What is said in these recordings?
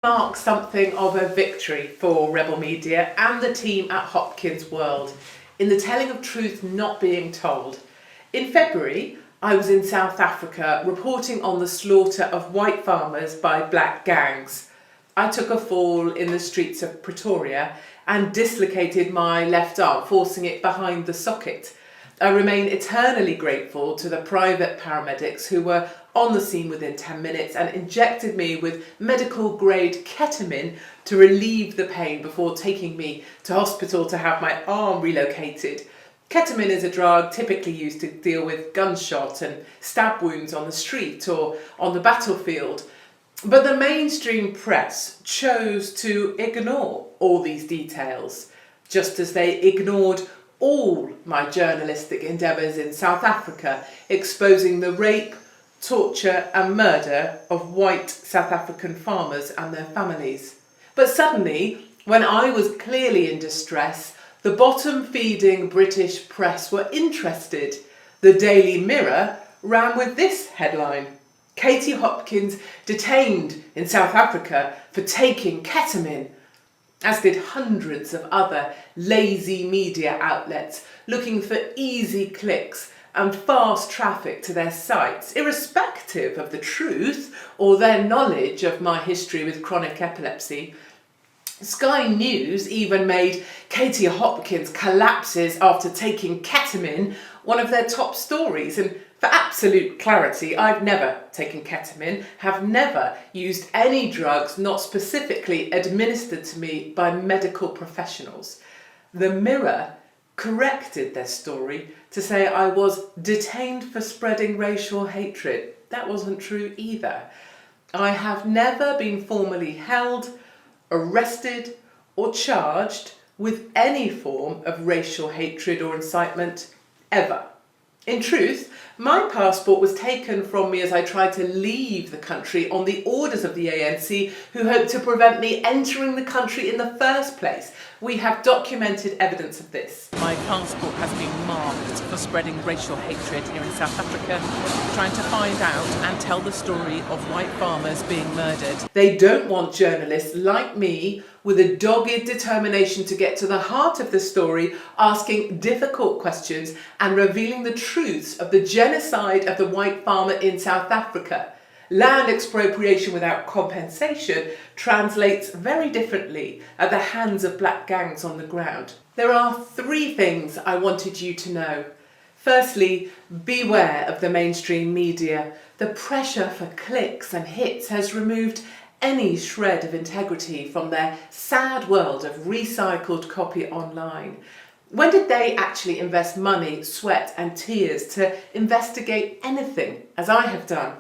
Marks something of a victory for Rebel Media and the team at Hopkins World in the telling of truth not being told. In February, I was in South Africa reporting on the slaughter of white farmers by black gangs. I took a fall in the streets of Pretoria and dislocated my left arm, forcing it behind the socket. I remain eternally grateful to the private paramedics who were on the scene within 10 minutes and injected me with medical grade ketamine to relieve the pain before taking me to hospital to have my arm relocated. Ketamine is a drug typically used to deal with gunshot and stab wounds on the street or on the battlefield. But the mainstream press chose to ignore all these details, just as they ignored all my journalistic endeavours in South Africa, exposing the rape, torture and murder of white South African farmers and their families. But suddenly, when I was clearly in distress, the bottom-feeding British press were interested. The Daily Mirror ran with this headline: Katie Hopkins detained in South Africa for taking ketamine, as did hundreds of other lazy media outlets looking for easy clicks and fast traffic to their sites, irrespective of the truth or their knowledge of my history with chronic epilepsy. Sky News even made Katie Hopkins collapses after taking ketamine one of their top stories. And for absolute clarity, I've never taken ketamine, have never used any drugs not specifically administered to me by medical professionals. The Mirror corrected their story to say I was detained for spreading racial hatred. That wasn't true either. I have never been formally held, arrested or charged with any form of racial hatred or incitement, ever. In truth, my passport was taken from me as I tried to leave the country on the orders of the ANC, who hoped to prevent me entering the country in the first place. We have documented evidence of this. My passport has been marked for spreading racial hatred here in South Africa, trying to find out and tell the story of white farmers being murdered. They don't want journalists like me with a dogged determination to get to the heart of the story, asking difficult questions and revealing the truths of the genocide of the white farmer in South Africa. Land expropriation without compensation translates very differently at the hands of black gangs on the ground. There are three things I wanted you to know. Firstly, beware of the mainstream media. The pressure for clicks and hits has removed any shred of integrity from their sad world of recycled copy online. When did they actually invest money, sweat and tears to investigate anything, as I have done?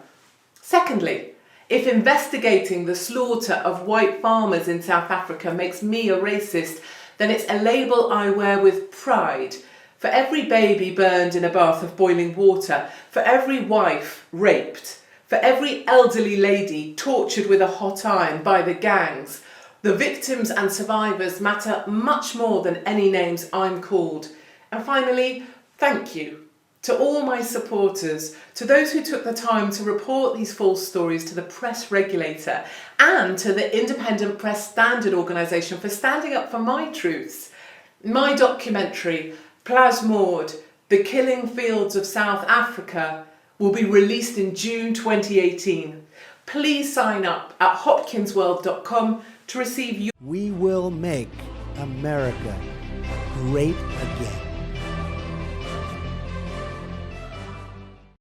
Secondly, if investigating the slaughter of white farmers in South Africa makes me a racist, then it's a label I wear with pride. For every baby burned in a bath of boiling water, for every wife raped, for every elderly lady tortured with a hot iron by the gangs, the victims and survivors matter much more than any names I'm called. And finally, thank you to all my supporters, to those who took the time to report these false stories to the press regulator and to the Independent Press Standard Organisation for standing up for my truths. My documentary, Plasmord, The Killing Fields of South Africa, will be released in June 2018. Please sign up at hopkinsworld.com to receive your... We will make America great again.